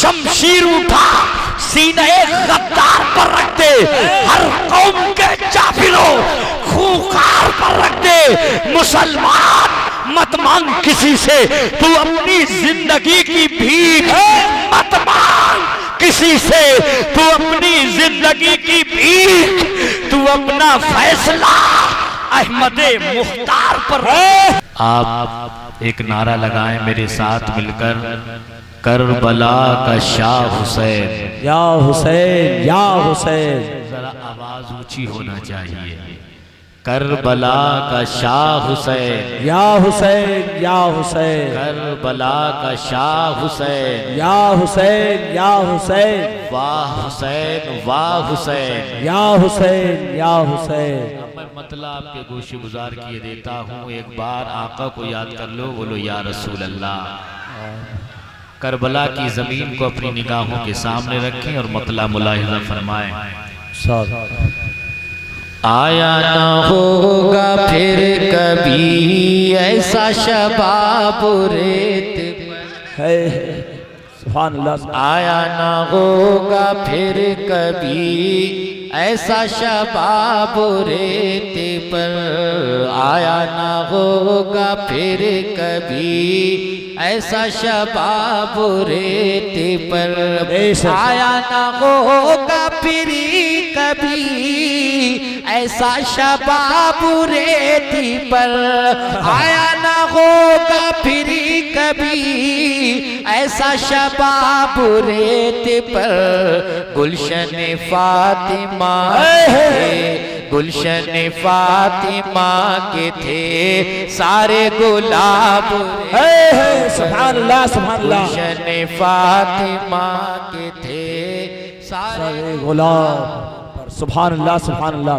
शमशीर उठा सीने गद्दार पर रख दे, हर कौम के जाफिरों खूंखार पर रख दे। मुसलमान मत मांग किसी से, तू अपनी जिंदगी की भीख मत मांग किसी से, तू अपनी जिंदगी की भीख, तू अपना फैसला अहमदे मुख्तार पर है। आप एक नारा लगाएं मेरे साथ मिलकर, करबला का शाह हुसैन, या हुसैन या हुसैन। जरा आवाज ऊंची होना चाहिए। करबला का शाह हुसैन, या हुसैन या हुसैन। करबला का शाह हुसैन, या हुसैन या हुसैन। वाह हुसैन वाह हुसैन, या हुसैन या हुसैन। अब मैं मतलब आपके गोशे गुजार किए देता हूँ। एक बार आका को याद कर लो, बोलो या रसूल अल्लाह। करबला की जमीन को अपनी निगाहों के सामने रखें और मतला मुलाहिजा फरमाएं। आया ना होगा फिर कभी ऐसा शबाब रेत है सुभान अल्लाह। आया ना होगा फिर कभी ऐसा शबाब रेत पर, आया ना होगा फिर कभी ऐसा शबाब रेत पर, आया ना होगा फिर कभी ऐसा शबाब रेती पर, आया ना होगा फिर कभी ऐसा शबाब रेत पर। गुलशन फातिमा के, गुलशन फातिमा के थे सारे गुलाब, सुभान अल्लाह सुभान अल्लाह। गुलशन फातिमा के थे सारे गुलाब, सुभान अल्लाह सुभान अल्लाह।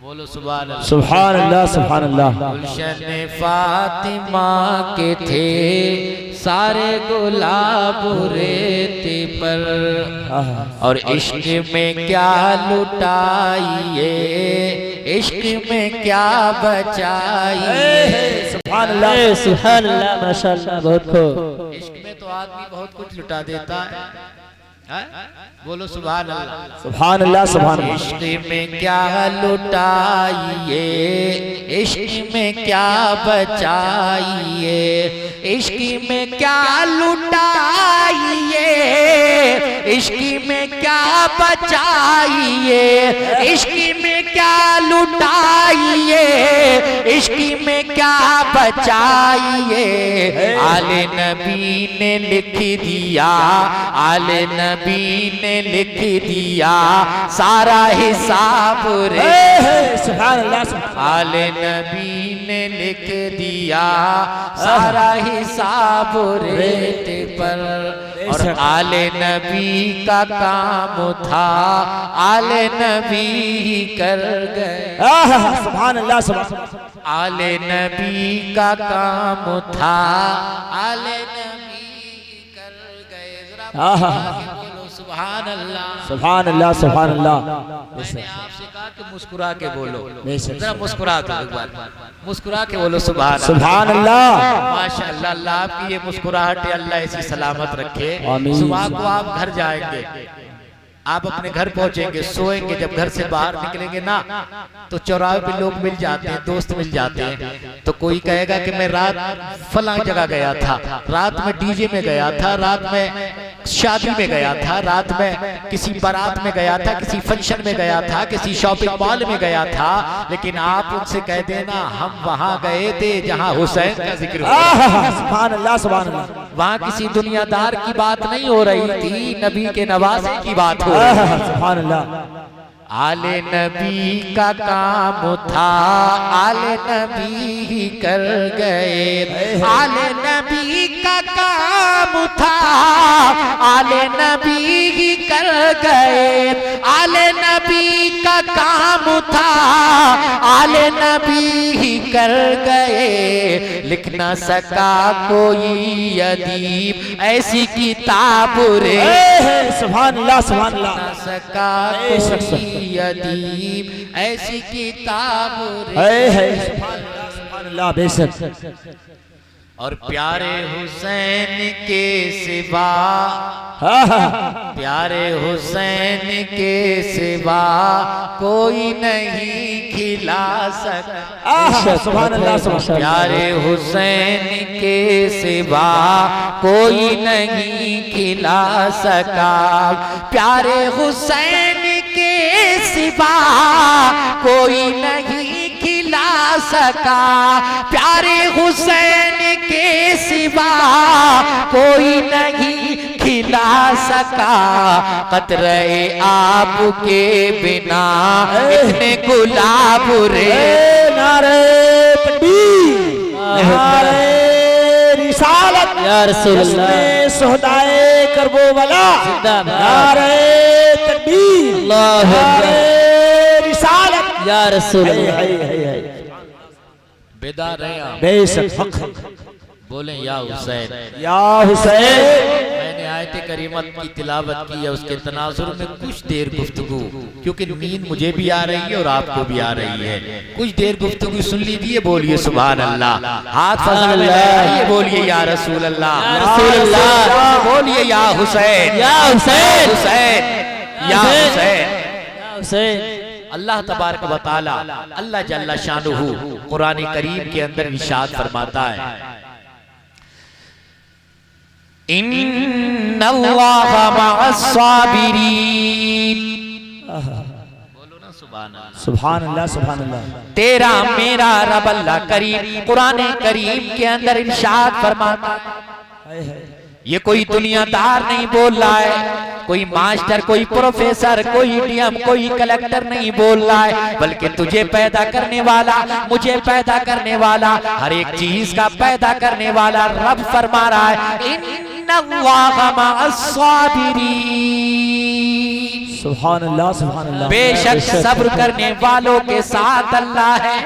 बोलो सुभान अल्लाह सुभान अल्लाह सुभान अल्लाह। गुलशन फातिमा के थे सारे गुलाब रेत पर, और इश्क में क्या लुटाइए, इश्क में क्या बचाइए। सुभान अल्लाह सुभान अल्लाह माशाअल्लाह। बहुत खूब। इश्क में तो आदमी बहुत कुछ लुटा देता है। बोलो सुभान अल्लाह सुभान अल्लाह सुभान अल्लाह। इश्क में क्या लुटाइए, इश्क में क्या बचाइए, इश्क में क्या लुटाइए, इश्क में क्या बचाइए, इश्क में क्या लुटाइए, इश्क में क्या बचाइए। आले नबी ने लिख दिया, आले नबी ने लिख दिया सारा हिसाब रे। सुभान अल्लाह। आले नबी ने लिख दिया सारा हिसाब रेत पर, और आले नबी का काम था आले नबी कर गए। सुभान अल्लाह सुभान। आले नबी का काम था आले नबी कर गए। सुभान अल्लाह सुभान अल्लाह सुभान अल्लाह। मैंने आपसे कहा कि मुस्कुरा के बोलो, जरा मुस्कुरा दो एक बार, मुस्कुरा के बोलो सुभान सुभान अल्लाह। माशाअल्लाह। अल्लाह आपकी ये मुस्कुराहट अल्लाह ऐसी सलामत रखे। सुबह को आप घर जाएंगे, आप अपने घर पहुंचेंगे, सोएंगे, जब घर से बाहर निकलेंगे ना तो चौराहे पे लोग मिल जाते हैं, दोस्त मिल जाते हैं, तो कोई कहेगा कि मैं रात फलां जगह गया था, रात में डीजे में गया था, रात में शादी में गया था, रात में किसी बारात में गया था, किसी फंक्शन में गया था, किसी शॉपिंग मॉल में गया था, लेकिन आप उनसे कह देना हम वहां गए थे जहां हुसैन का जिक्र हो रहा है। सुभान अल्लाह सुभान अल्लाह। वहां किसी दुनियादार की बात नहीं हो रही थी, नबी के नवासे की बात हो रही थी। सुभान अल्लाह। आले नबी का काम था आले नबी कर गए, आले नबी का काम था आले नबी कर गए, आले नबी का काम था आले नबी कर गए। लिख न सका कोई अदीब ऐसी किताब रे। सुभान अल्लाह सुभान अल्लाह। न सका कोई अदीब ऐसी किताब रे। सुभान अल्लाह बेशक। और प्यारे हुसैन के सिवा, प्यारे हुसैन के सिवा कोई नहीं खिला सका। सुभान अल्लाह, प्यारे हुसैन के सिवा कोई नहीं खिला सका। प्यारे हुसैन के सिवा कोई नहीं खिला सका। प्यारे हुसैन के सिवा कोई नहीं खिला सका। कतरे आपके बिना इतने गुलाब रे। नारे तकबीर, नारे रिसालत या रसूल अल्लाह, सोहदाए करबो वाला जिंदाबाद। नारे तकबीर, अल्लाहु अकबर, रिसालत या रसूल अल्लाह। बेदार हैं आप? बेशक हक। बोले या हुसैन, या हुसैन। मैंने आयत करीमत की तिलावत की है, उसके तनाजुर में कुछ देर गुफ्तगू, क्योंकि नींद मुझे भी आ रही है और आपको भी आ रही है। कुछ देर गुफ्तगू सुन लीजिए। बोलिए सुभान अल्लाह। हाथ फजा में लगाइए, बोलिए या रसूल अल्लाह, या रसूल अल्लाह। बोलिए या हुसैन, या हुसैन, हुसैन, या हुसैन, या हुसैन। अल्लाह तबारक व तआला अल्लाह जल्ला शानुहु कुरान करीम के अंदर इरशाद फरमाता है, इन्नल्लाह मअस-साबिरीन। बोलो ना सुभान अल्लाह, सुभान अल्लाह, सुभान अल्लाह। तेरा मेरा रब अल्लाह करीम कुरान करीम के अंदर इरशाद फरमाता है। ये कोई दुनियादार नहीं बोल रहा है, कोई मास्टर, कोई प्रोफेसर, कोई डीएम, कोई कलेक्टर नहीं बोल रहा है, बल्कि तुझे पैदा करने वाला, मुझे पैदा करने वाला, हर एक चीज का पैदा करने वाला रब फरमा रहा है, इन्नल्लाह मअस-साबिरीन। सुभान अल्लाह, सुभान अल्लाह। बेशक सब्र करने वालों के साथ अल्लाह है।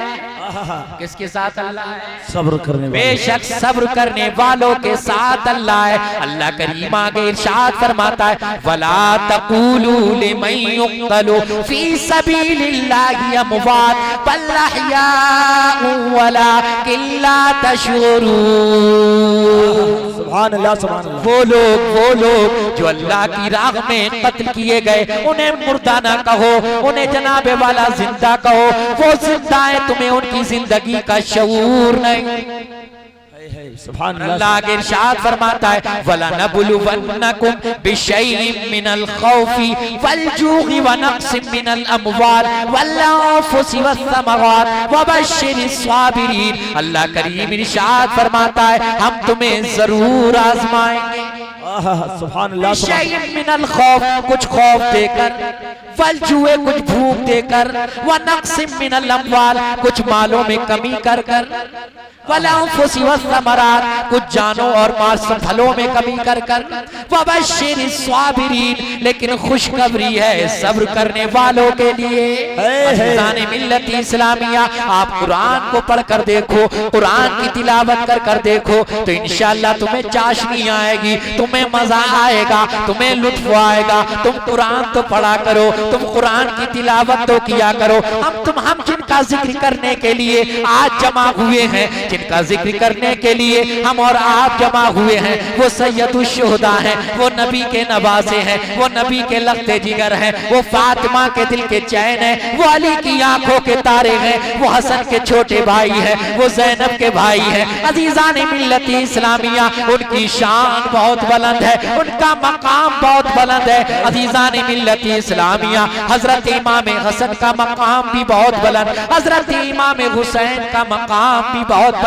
किसके साथ अल्लाह है? सब्र करने वाले। बेशक सब्र करने वालों के साथ अल्लाह है। अल्लाह करीम आगे इरशाद फरमाता है, वला तक़ूलू लिमन युक़्तलू फी सबीलिल्लाहि अमवात बल अहयाउ वलाकिन ला तशऊरून। सुभान अल्लाह, सुभान अल्लाह। वो लोग जो अल्लाह की राह में कत्ल किए गए, उन्हें मुर्दा ना कहो, उन्हें जनाबे वाला जिंदा कहो। वो जिंदा है, तुम्हें उनकी जिंदगी का शऊर नहीं। सुभान अल्लाह के इरशाद फरमाता है, वला नबलुवन्नकुम बिशैइन मिनल खौफि वल जू'i व नक़्सिन मिनल अमवाल वल अनफुसि वस्समरात वबश्शिरिस साबिरीन। अल्लाह करीम इरशाद फरमाता है, हम तुम्हें जरूर आजमाएंगे। सुभान अल्लाह, शैइन मिनल खौफ, कुछ खौफ देकर, वल जू'i, कुछ भूख देकर, व नक़्सिन मिनल अमवाल, कुछ मालों में कमी कर कर, वल अनफुसि वस्समरात, कुछ जानों और फलों में कमी कर कर, वबश्शिरिस साबिरीन, लेकिन खुशखबरी है सब्र करने वालों के लिए। अज़ीज़ान मिल्लत इस्लामिया, आप कुरान को पढ़ कर देखो, कुरान की तिलावत कर कर देखो, तो इंशाअल्लाह तुम्हें चाशनी आएगी, तुम्हें मजा आएगा, तुम्हें लुत्फ आएगा। तुम कुरान तो पढ़ा करो, तुम कुरान की तिलावत तो किया करो। हम जिनका जिक्र करने के लिए आज जमा हुए हैं, जिनका जिक्र करने के लिए हम और आप जमा हुए हैं, वो सैयदुश शुहदा हैं, वो नबी के नवासे हैं, वो नबी के लख्ते जिगर हैं, वो फातिमा के दिल के चैन हैं, वो अली की आंखों के तारे हैं, वो हसन के छोटे भाई हैं, वो ज़ैनब के भाई हैं। अज़ीज़ान मिल्लत इस्लामिया, उनकी शान बहुत बुलंद है, उनका मकाम बहुत बुलंद है। अज़ीज़ान मिल्लत इस्लामिया, हजरत इमाम हसन का मकाम भी बहुत बुलंद, हजरत इमाम हुसैन का मकाम भी बहुत बुलंद।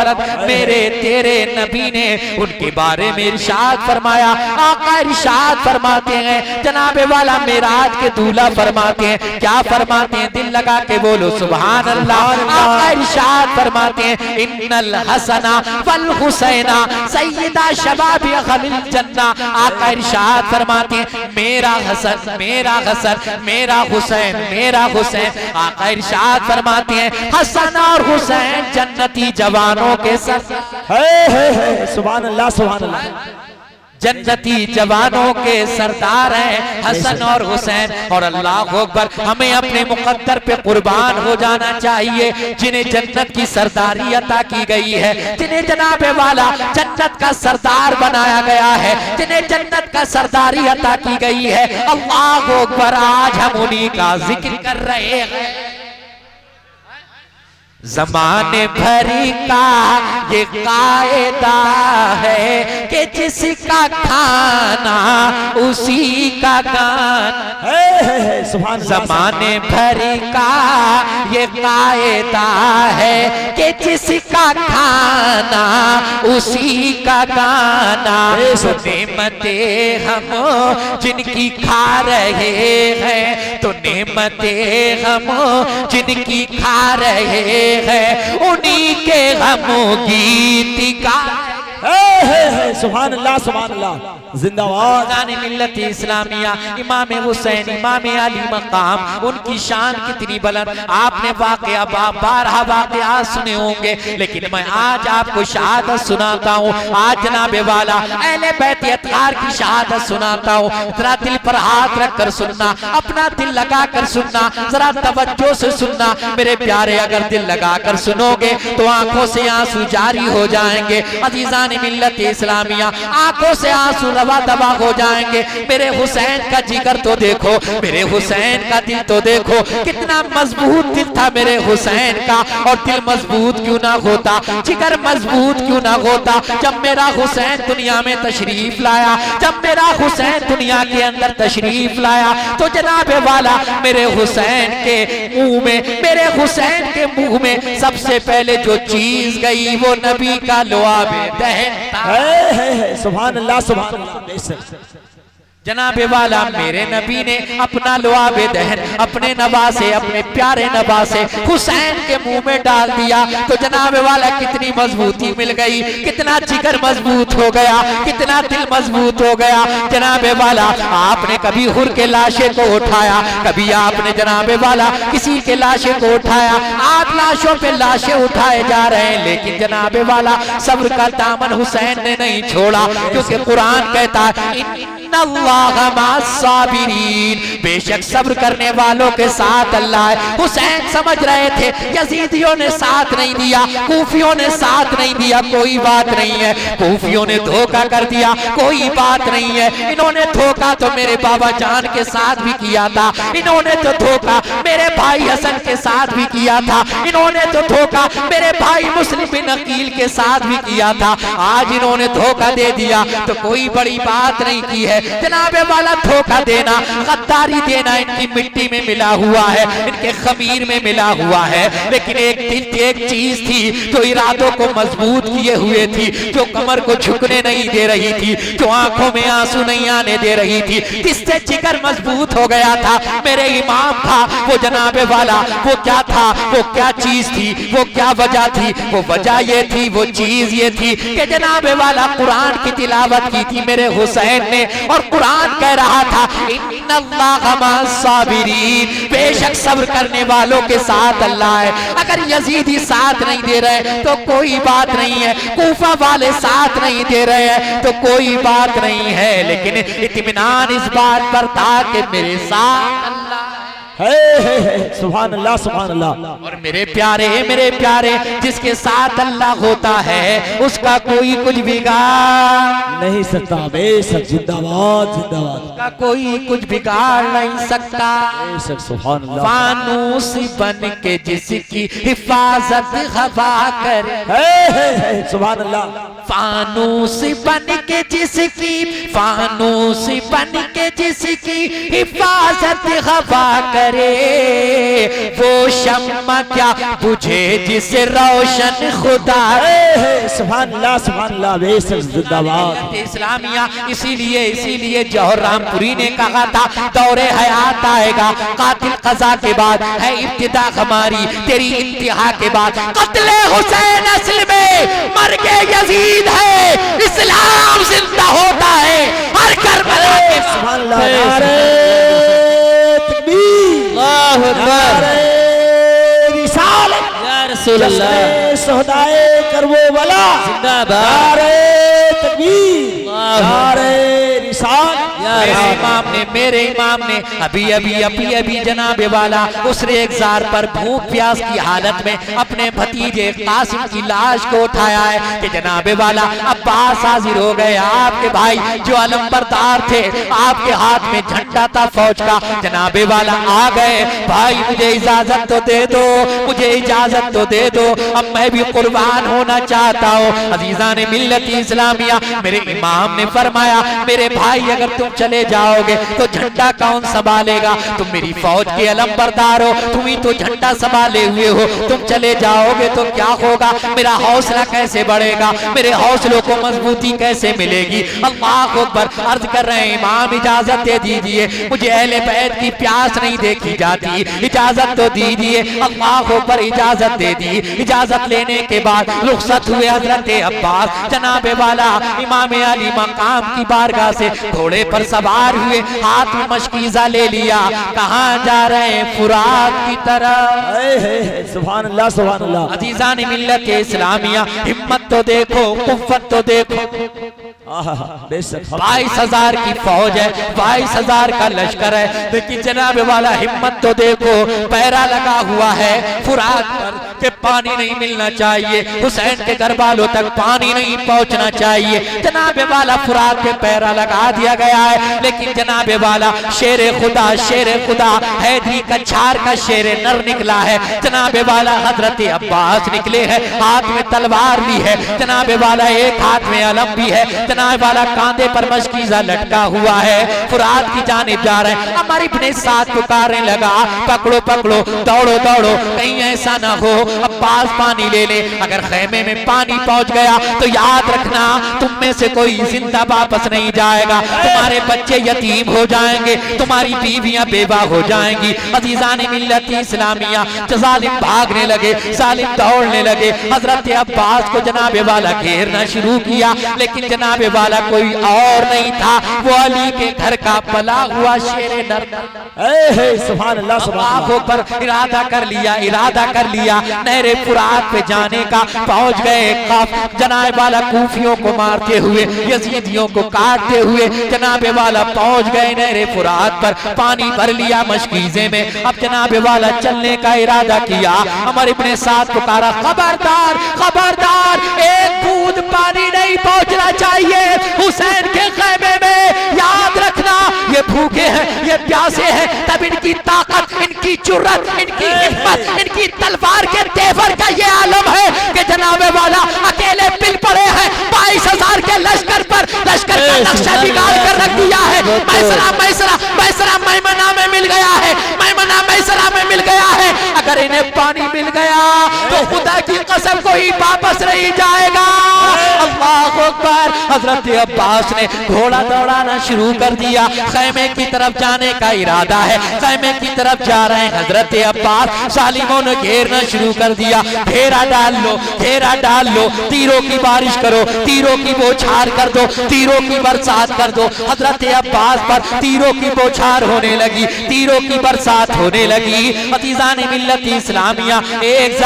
मेरे तेरे नबी ने उनके बारे में इरशाद फरमाया। आका इरशाद फरमाते हैं, जनाबे वाला मेराज के दूल्हा फरमाते हैं, क्या फरमाते हैं? दिल लगा के बोलो सुभान अल्लाह। आका इरशाद फरमाते हैं, इन्नल हसना वल हुसैना सय्यदा शबाबि अहलिल जन्ना। आका इरशाद फरमाते हैं, मेरा हसन, मेरा हसन, मेरा हुसैन, मेरा हुसैन। आका इरशाद फरमाते हैं, हसन और हुसैन जन्नती जवानों के साथ। सुभान अल्लाह, सुभान अल्लाह। जन्नती जवानों के सरदार हैं हसन और हुसैन। और अल्लाह अकबर, हमें अपने मुकद्दर पे कुर्बान हो जाना चाहिए जिन्हें जन्नत की सरदारी अता की गई है, जिन्हें जनाबे वाला जन्नत का सरदार बनाया गया है, जिन्हें जन्नत का सरदारी अता की गई है। अल्लाह अकबर, आज हम उन्हीं का जिक्र कर रहे हैं। ज़माने भरी का ये कायदा है कि जिसका खाना उसी का गान। ज़माने भरी का ये कायदा है कि जिसका खाना उसी का गाना। नेमतें हम जिनकी खा रहे हैं, तो नेमतें हम जिनकी खा रहे है, उन्हीं के गमों गीत का। सुभान अल्लाह, सुभान अल्लाह, जिंदाबाद मिल्लत इस्लामिया। इमाम हुसैन, इमाम अली मकाम, उनकी शान कितनी बुलंद। आपने वाकया बारहा वाकया सुने होंगे, लेकिन मैं आज आपको शहादत सुनाता हूँ। आज जनाबे वाला अहले बैत अतहार की शहादत सुनाता हूँ। जरा दिल पर हाथ रख कर सुनना, अपना दिल लगा कर सुनना, जरा तवज्जो से सुनना मेरे प्यारे। अगर दिल लगा कर सुनोगे तो आंखों से आंसू जारी हो जाएंगे। अजीजान मिल्लत इस्लामिया, आंखों से आंसू रवा दवा हो जाएंगे। मेरे हुसैन का जिगर तो देखो, मेरे हुसैन का दिल तो देखो, कितना मजबूत दिल था मेरे हुसैन का। और दिल मजबूत क्यों ना होता, जिगर मजबूत क्यों ना होता। जब मेरा हुसैन दुनिया में तशरीफ लाया, जब मेरा हुसैन दुनिया के अंदर तशरीफ लाया, तो जनाबे वाला मेरे हुसैन के मुंह में, मेरे हुसैन के मुंह में सबसे पहले जो चीज गई वो नबी का लुआबे दहन था। सुभान अल्लाह, सुभान अल्लाह। जनाबे वाला मेरे नबी ने अपना लुआबे दहन अपने नवासे, अपने प्यारे नवासे हुसैन के मुंह में डाल दिया। तो जनाबे वाला कितनी मजबूती मिल गई, कितना जिगर मजबूत हो गया, कितना दिल मजबूत हो गया। जनाबे वाला आपने कभी हुर के लाशे को उठाया, कभी आपने जनाबे वाला किसी के लाशे को उठाया। आप लाशों पे लाशें उठाए जा रहे हैं, लेकिन जनाबे वाला सब्र का दामन हुसैन ने नहीं छोड़ा, क्योंकि कुरान कहता है बेशक सब्र करने वालों के साथ अल्लाह है। हुसैन समझ रहे थे यजीदियों ने साथ नहीं दिया, कूफियों ने साथ नहीं दिया, कोई बात नहीं है। कूफियों ने धोखा कर दिया, कोई बात नहीं है। इन्होंने धोखा तो मेरे बाबा जान के साथ भी किया था, इन्होंने तो धोखा मेरे भाई हसन के साथ भी किया था, इन्होंने तो धोखा मेरे भाई मुस्लिम बिन अकील के साथ भी किया था। आज इन्होंने धोखा दे दिया तो कोई बड़ी बात नहीं की है। जनाबे वाला धोखा देना, गद्दारी देना इनकी मिट्टी में मिला हुआ है, इनके खमीर में मिला हुआ है। लेकिन एक चीज थी जो इरादों को मजबूत किए हुए थी, जो कमर को झुकने नहीं दे रही थी, जो आंखों में आंसू नहीं आने दे रही थी, जिससे जिगर मजबूत हो गया था मेरे इमाम था। वो जनाबे वाला वो क्या था, वो क्या चीज थी, वो क्या वजह थी। वो वजह ये थी, वो चीज ये थी कि जनाबे वाला कुरान की तिलावत की थी मेरे हुसैन ने, और कुरान कह रहा था इन्नल्लाह मअस-साबिरीन, बेशक सब्र करने वालों के साथ अल्लाह है। अगर यजीदी साथ नहीं दे रहे तो कोई बात नहीं है, कूफा वाले साथ नहीं दे रहे हैं तो कोई बात नहीं है, लेकिन इत्मीनान इस बात पर था कि मेरे साथ अल्लाह है। सुभान अल्लाह, सुभान अल्लाह। और मेरे प्यारे जिसके साथ अल्लाह होता है उसका कोई कुछ बिगाड़ नहीं सकता। बेशक, जिंदाबाद जिंदाबाद, उसका कोई कुछ बिगाड़ नहीं सकता। बेशक, सुभान अल्लाह। फानूस बन के जिसकी हिफाजत हवा करे, सुभान अल्लाह। फानूस बन के जिसकी, फानूस बन के जिसकी हिफाजत हवा करे, वो शम्मा क्या बुझे जिसे रोशन खुदा। सुभान अल्लाह, सुभान अल्लाह। बेशक, जिंदाबाद इस्लामिया। इसीलिए जौहर रामपुरी ने कहा था दौरे हयात आएगा, कातिल कज़ा के बाद है इब्तिदा हमारी, तेरी इंतहा के बाद कत्ले हुसैन असल में मर के यजीद है, इस्लाम जिंदा होता है हर करबला के। सुभान अल्लाह। सोहदाए करबो वाला जिंदाबाद, तकबीर, नारे मेरे इमाम ने अभी जनाब वाला उस रेगजार पर भूख प्यास की हालत में अपने भतीजे कासिम की लाश को उठाया है कि जनाब वाला अब्बास हाजिर हो गए, आपके भाई जो अलंबरदार थे, आपके हाथ में झंडा था फौज का, जनाब वाला आ गए। भाई मुझे इजाजत तो दे दो, मुझे इजाजत तो दे दो, अब मैं भी कुर्बान होना चाहता हूँ। अजीजा ने मिल्लत इस्लामिया, मेरे इमाम ने फरमाया मेरे भाई अगर तुम चले जाओगे तो झंडा कौन संभालेगा, तुम मेरी फौज के अलंबरदार हो, तुम ही तो झंडा संभाले हुए हो, तुम चले जाओगे तो क्या होगा, मेरा हौसला कैसे बढ़ेगा, मेरे हौसलों को मजबूती कैसे मिलेगी। अल्लाह अकबर। अर्ज कर रहे हैं इमाम इजाजत दे दीजिए, मुझे अहले बैत की प्यास नहीं देखी जाती, इजाजत तो दीजिए। अल्लाह अकबर। इजाजत दे दी। इजाजत लेने के बाद रुखसत हुए हजरत अब्बास जनाबे वाला इमाम अली मकाम की बारगाह से घोड़े पर सवार हुए, हाथ में मशकीजा ले लिया, कहाँ जा रहे हैं, फुरात की तरफ। सुभान अल्लाह सुभान अल्लाह। अजीजान मिल्लत इस्लामिया, हिम्मत तो देखो, कुव्वत तो देखो। 22,000 की फौज है, 22,000 का लश्कर है, लेकिन जनाब वाला हिम्मत तो देखो, पैरा लगा हुआ है फुरात पर कि पानी नहीं मिलना चाहिए, हुसैन के घर वालों तक पानी नहीं पहुंचना चाहिए। जनाब वाला फुरात पे पैरा लगा दिया गया है, लेकिन जनाब वाला शेर खुदा हैदरी कछार का शेर नर निकला है। जनाब वाला हजरत अब्बास निकले हैं, हाथ में तलवार ली है, जनाब वाला एक हाथ में अलम भी है, जनाब वाला कांधे पर मशकीजा लटका हुआ है, फुरात की जानिब जा रहे हैं। हमारे अपने साथ पुकारने लगा, पकड़ो पकड़ो, दौड़ो दौड़ो, कहीं ऐसा ना हो अब्बास पानी ले ले। अगर खेमे में पानी पहुंच गया तो याद रखना तुम में से कोई जिंदा वापस नहीं जाएगा, तुम्हारे बच्चे यतीम हो जाएंगे, तुम्हारी बीवियां बेवा हो जाएंगी। अजीजान मिल्लत इस्लामिया, जालिम भागने लगे, जालिम दौड़ने लगे। हजरत अब्बास को जनाबे वाला घेरना शुरू किया, लेकिन जनाबे वाला कोई और नहीं था, वो अली के घर का पला हुआ शेर नर। सुभान अल्लाह सुभान अल्लाह। पर इरादा कर लिया नहरे फुरात पे जाने का। पहुंच गए जनाब वाला कूफियों को मारते हुए, यजीदियों को काटते हुए जनाबे वाला पहुंच गए नहरे फुरात पर, पानी भर लिया मशकीजे में। अब जनाबे वाला चलने का इरादा किया, हमारे अपने साथ पुकारा, खबरदार खबरदार, एक बूंद पानी नहीं पहुंचना चाहिए हुसैन के खैमे में। याद रखना ये भूखे हैं, ये प्यासे हैं, तब इनकी ताकत, इनकी जुर्रत, इनकी हिम्मत, इनकी तलवार के तेवर का ये आलम है कि जनाबे वाला अकेले पिल पड़े हैं 22,000 के लश्कर पर। लश्कर का नक्शा बिगाड़ कर रख दिया है। मैसरा मैमना में मिल गया है, मैमना मैसरा में मिल गया है। अगर इन्हें पानी मिल गया तो खुदा की कसम कोई वापस नहीं जाएगा। अल्लाह अकबर। हजरत अब्बास ने घोड़ा दौड़ाना शुरू कर दिया, खैमे की तरफ जाने का इरादा है, खैमे की तरफ जा रहे हैं हजरत अब्बास। सालिमों ने घेरना शुरू कर दिया, घेरा डाल लो, घेरा डाल लो, तीरों की बारिश करो, तीरों की बौछार कर दो, तीरों की बरसात कर दो। हजरत अब्बास पर तीरों की बौछार होने लगी, तीरों की बरसात होने लगी। अजीजान मिल्लत इस्लामिया, एक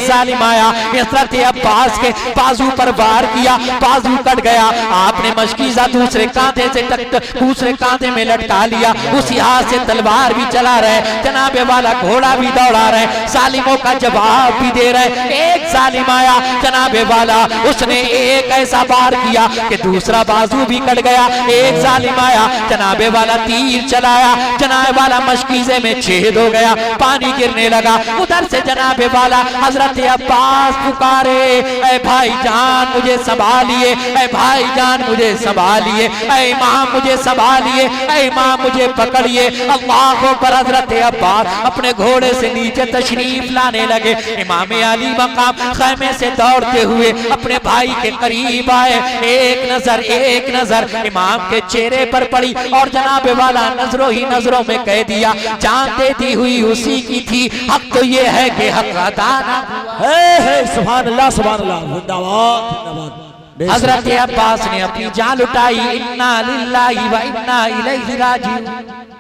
जालिम आया, हजरत अब्बास के बाजू पर वार किया, बाजू कट गया। आपने मशकीजा दूसरे कांधे में लटका लिया, उसी हाथ से तलवार भी चला रहे, जनाबे वाला घोड़ा भी दौड़ा रहे, सालिमों का जवाब भी दे रहे। एक जालिम आया जनाबे वाला, उसने एक ऐसा वार किया कि दूसरा बाजू भी कट गया। एक जालिम आया जनाबे वाला, तीर चलाया, जनाबे वाला मशकीजे में छेद हो गया, पानी गिरने लगा। उधर से जनाबे वाला हजरत अब्बास पुकारे, ऐ भाई जान मुझे संभालिए, ऐ भाई जान मुझे संभालिए, ऐ इमाम मुझे संभालिए, ऐ इमाम मुझे पकड़िए। अल्लाह पर हजरत अब्बास अपने घोड़े से नीचे तशरीफ लाने लगे। इमाम अली मकाम खैमे से दौड़ते हुए अपने भाई के करीब आए। एक नजर इमाम के चेहरे पर पड़ी और जनाबे वाला नजरों ही नजरों में कह दिया, जान देती हुई उसी की थी, हक तो ये है कि हक अदा ना हुआ। सुभान अल्लाह सुभान अल्लाह। जिंदाबाद जिंदाबाद। हजरत अब्बास ने अपनी जान लुटाई, इन्ना लिल्लाहि व इन्ना इलैहि राजिऊन।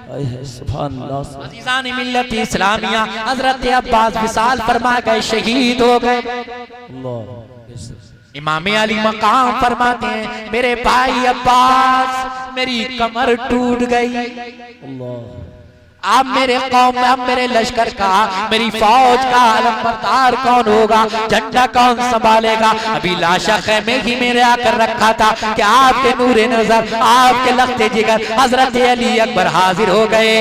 अज़ीज़ान मिल्लत इस्लामिया, हजरत अब्बास विसाल फरमा गए, शहीद हो गए। इमाम अली मकाम फरमाते हैं मेरे भाई अब्बास मेरी कमर टूट गई। अब मेरे कौम में, अब मेरे लश्कर का, मेरी फौज का अलमबरदार कौन होगा, झंडा कौन संभालेगा। अभी लाशा खेमे ही मेरे आकर रखा था कि आपके नूरे नजर, आपके लख्ते जिगर हजरत अली अकबर हाजिर हो गए।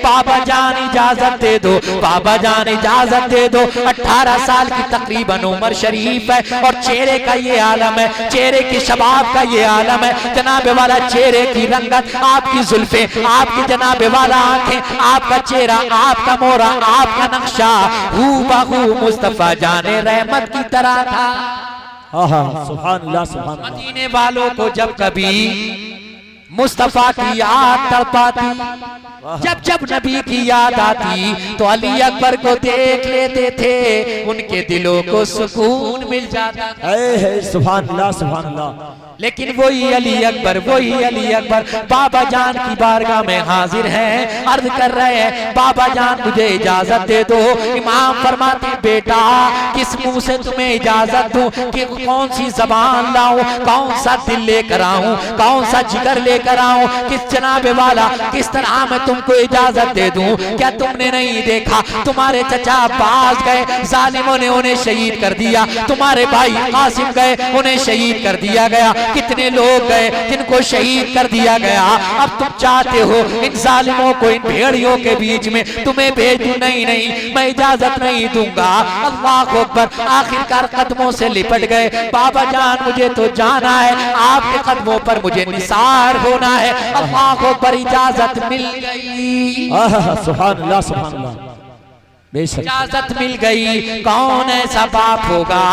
बाबा जान इजाजत दे दो, बाबा जान इजाजत दे दो। 18 साल की तकरीबन उम्र शरीफ है और चेहरे का ये आलम है, चेहरे की शबाब का ये आलम है। जनाबे वाला चेहरे की रंगत, आपकी जुल्फे, आपकी जनाबे वाला आंखें, आपका चेहरा, आपका मोरा, आपका नक्शा हूबहू मुस्तफा जाने रहमत की तरह था। सुभान अल्लाह सुभान अल्लाह। मदीने वालों को जब कभी मुस्तफा की याद तड़पाती, जब जब नबी की याद आती तो अली अकबर को देख लेते थे, उनके दिलों को सुकून मिल जाता। सुभान अल्लाह सुभान अल्लाह। लेकिन वही अली अकबर, वही अली अकबर बाबा जान की बारगाह में हाजिर हैं, अर्ज कर रहे हैं बाबा जान मुझे इजाजत दे दो। इमाम फरमाते बेटा किस मुंह से तुम्हें इजाजत दूं, कि कौन सी जबान लाऊं, कौन सा दिल लेकर आऊं, कौन सा जिगर लेकर आऊं, किस जनाबे वाला किस तरह मैं तुमको इजाजत दे दूं। क्या तुमने नहीं देखा तुम्हारे चचा अब्बास गए, जालिमों ने उन्हें शहीद कर दिया, तुम्हारे भाई कासिम गए, उन्हें शहीद कर दिया गया। कितने लोग गए जिनको शहीद कर दिया गया। अब तुम चाहते हो इन जालिमों को, इन भेड़ियों के बीच में तुम्हें भेज दूं? नहीं नहीं, मैं इजाजत नहीं दूंगा। अल्लाह अकबर, आखिरकार कदमों से लिपट गए। बाबा जान मुझे तो जाना है, आपके कदमों पर मुझे निसार होना है। अल्लाह अकबर, इजाजत मिल गई। सुभान अल्लाह सुभान अल्लाह। इजाजत मिल गई। कौन ऐसा बाप होगा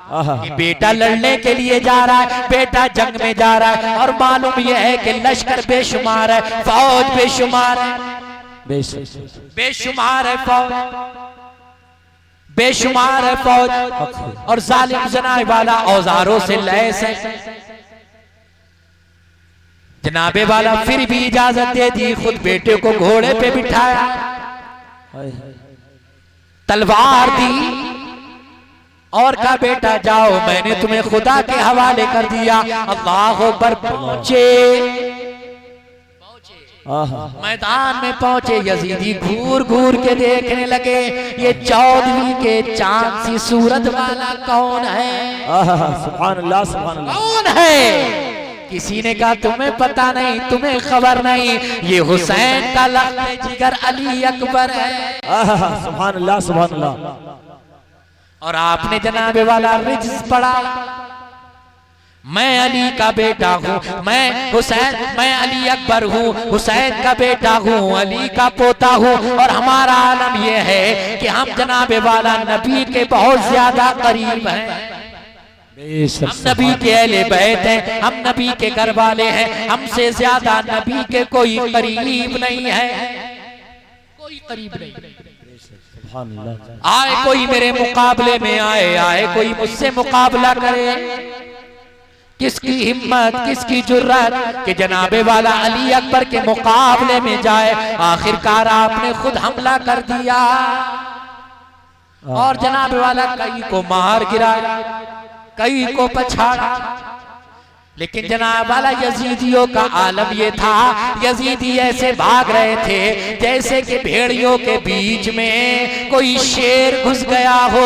कि बेटा लड़ने के लिए जा रहा है, बेटा जंग में जा रहा है और मालूम यह है कि लश्कर बेशुमार है, फौज बेशुमार है, बेशुमार है फौज, बेशुमार है फौज और जालिम जनाए वाला औजारों से लैस है। जनाबे वाला फिर भी इजाजत दे दी, खुद बेटे को घोड़े पे बिठाया, तलवार दी और कहा बेटा जाओ, मैंने तुम्हें खुदा के हवाले कर दिया। अल्लाह अकबर, पहुंचे मैदान में पहुंचे, यजीदी घूर घूर के देखने लगे ये 14वीं के चांद सी सूरत वाला कौन है। सुभान अल्लाह सुभान अल्लाह। कौन है? किसी ने कहा तुम्हें पता नहीं, तुम्हें खबर नहीं, ये हुसैन का लख्ते जिगर अली अकबर है। सुभान अल्लाह सुभान अल्लाह। और आपने जनाबे वाला रिज्स पढ़ा, मैं अली का बेटा हूँ, मैं हुसैन, मैं अली अकबर हूँ, हुसैन का बेटा हूँ, अली का पोता हूँ। और हमारा आलम यह है कि हम जनाबे वाला नबी के बहुत ज्यादा करीब हैं, हम नबी के अहले बैत हैं, हम नबी के घर वाले हैं, हमसे ज्यादा नबी के कोई करीब नहीं है, कोई करीब नहीं। आए कोई मेरे मुकाबले में आए कोई मुझसे मुकाबला करे, किसकी हिम्मत, किसकी जुर्रत कि जनाबे वाला अली अकबर के मुकाबले में जाए। आखिरकार आपने खुद हमला कर दिया और जनाबे वाला कई को मार गिराया, कई को पछाड़ा। लेकिन जनाब वाला यजीदियों का आलम ये था, यजीदी ऐसे भाग रहे थे जैसे कि भेड़ियों के बीच में कोई शेर घुस गया हो।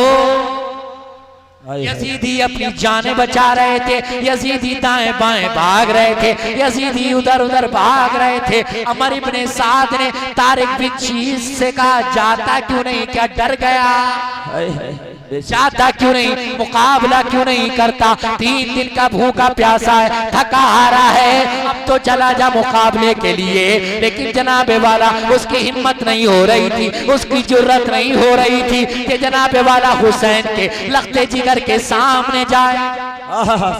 यजीदी अपनी जानें बचा रहे थे, यजीदी दाएं बाएं भाग रहे थे, यजीदी उधर उधर भाग रहे थे। अमर इब्ने साद ने तारिक बिन चीज से कहा जाता क्यों नहीं, क्या डर गया, जाता क्यों नहीं, मुकाबला क्यों नहीं करता, 3 दिन का भूखा प्यासा है, थका हारा है, अब तो चला जा मुकाबले के लिए। लेकिन जनाबे वाला उसकी हिम्मत नहीं हो रही थी, उसकी जुर्रत नहीं हो रही थी कि जनाबे वाला हुसैन के लख्ते जिगर के सामने जाए।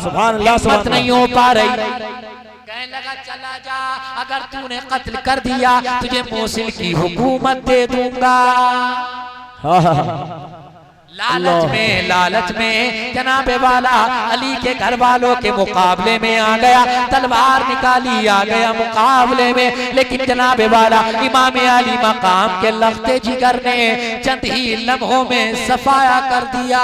सुभान अल्लाह, हिम्मत नहीं हो पा रही। कहने लगा चला जा, अगर तूने कत्ल कर दिया तुझे मोसिल की हुकूमत दे दूंगा। लालच में जनाबे वाला अली के घर वालों के मुकाबले में आ गया, तलवार निकाली आ गया मुकाबले में। लेकिन जनाबे वाला इमाम अली मकाम के लख्ते जिगर ने चंद ही लम्हों में सफाया कर दिया।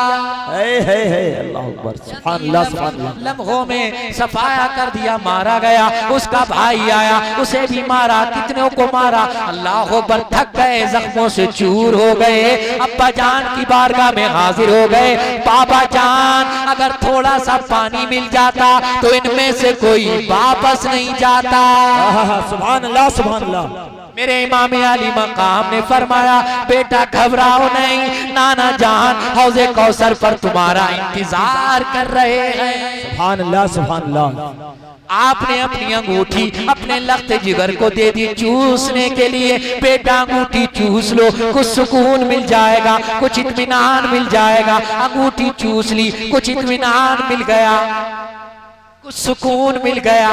अल्लाह अकबर, सुभान अल्लाह, सुभान अल्लाह। लम्हों में सफाया कर दिया, मारा गया। उसका भाई आया, उसे भी मारा, कितनों को मारा, अल्लाह अकबर, थक गए, जख्मों से चूर हो गए। अब्बा जान की बारगाह में हाजिर हो गए। बाबा जान, अगर थोड़ा सा पानी मिल जाता तो इनमें से कोई वापस नहीं जाता। सुभान अल्लाह, सुभान अल्लाह। मेरे इमाम अली मकाम ने फरमाया, बेटा घबराओ नहीं, नाना जान हौज़े कौसर पर तुम्हारा इंतजार कर रहे हैं। सुभान अल्लाह, सुभान अल्लाह। आपने अपनी अंगूठी अपने लख्ते जिगर को दे दी चूसने के लिए। बेटा अंगूठी चूस लो, कुछ सुकून मिल जाएगा, कुछ इत्मीनान मिल जाएगा। अंगूठी चूस ली, कुछ इत्मीनान मिल गया, कुछ सुकून मिल गया।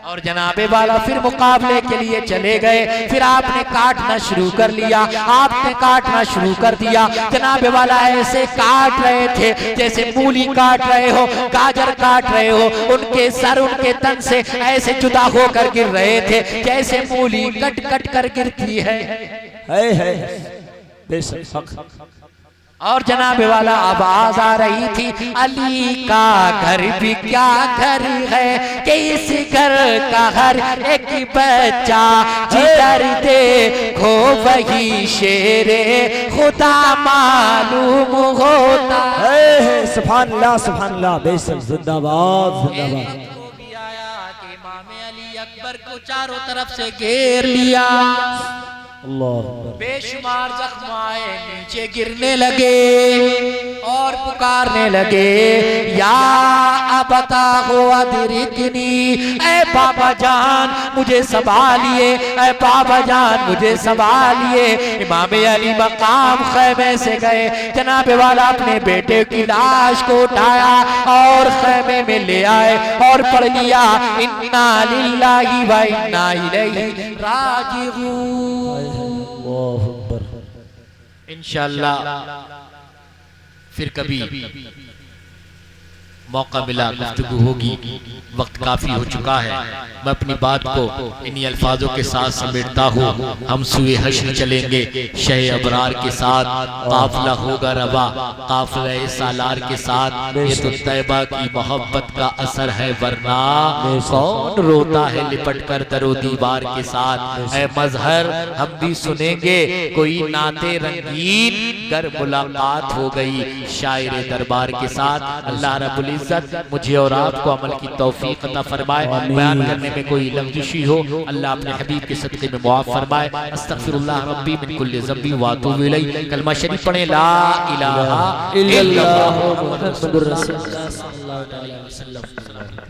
और जनाबे वाला फिर मुकाबले के लिए चले गए। फिर आपने काटना शुरू कर लिया, आपने काटना शुरू कर दिया। जनाबे वाला ऐसे काट रहे थे जैसे मूली काट रहे हो, गाजर काट रहे हो। उनके सर उनके तन से ऐसे जुदा होकर गिर रहे थे जैसे मूली कट कट कर गिरती है। और जनाबे वाला आवाज आ रही थी, अली का घर भी क्या घर है कि इस घर का हर एक बच्चा जिधर देखो वही शेरे खुदा मालूम होता। सुभान अल्लाह, सुभान अल्लाह, बेशक, जिंदाबाद, जिंदाबाद। इमाम अली अकबर को चारों तरफ से घेर लिया। बेशुमार जख्म आए, नीचे गिरने लगे और पुकारने लगे, या अबता हो अदरिकनी, ऐ बाबा जान मुझे संभालिए, ऐ बाबा जान मुझे संभालिए। इमाम अली मकाम खैमे से गए। जनाबे वाला अपने बेटे की लाश को उठाया और खैमे में ले आए और पढ़ लिया, इन्ना लिल्लाहि व इन्ना इलैहि राजिऊन। इंशाअल्लाह फिर कभी मौका मिला गुफ्तगू होगी, वक्त काफी हो चुका है। मैं अपनी बात को इन्हीं अल्फाजों के साथ समेटता हूँ, हम सुए हश्र चलेंगे शह अबरार के साथ, काफिला होगा रवा काफिला सालार के साथ। ये तो तैबा की मोहब्बत का असर है, वरना कौन रोता है लिपट कर दरो दीवार के साथ। ऐ मजहर हम भी सुनेंगे कोई नाते रंगीन, गर मुलाकात हो गई शायर दरबार के साथ। अल्लाह रब्बुल इज्जत मुझे और आपको अमल की तौफीक अता फरमाए। बयान करने में कोई लफ्ज़िशी हो अल्लाह अपने हबीब के सदक़े में मुआफ़ फरमाए। अस्तग़फिरुल्लाह रब्बी मिन कुल्लि ज़ंबी व अतूबु इलैहि। कलमा शरीफ पढ़ें, ला इलाहा इल्लल्लाह मुहम्मदुर रसूलुल्लाह सल्लल्लाहु अलैहि वसल्लम।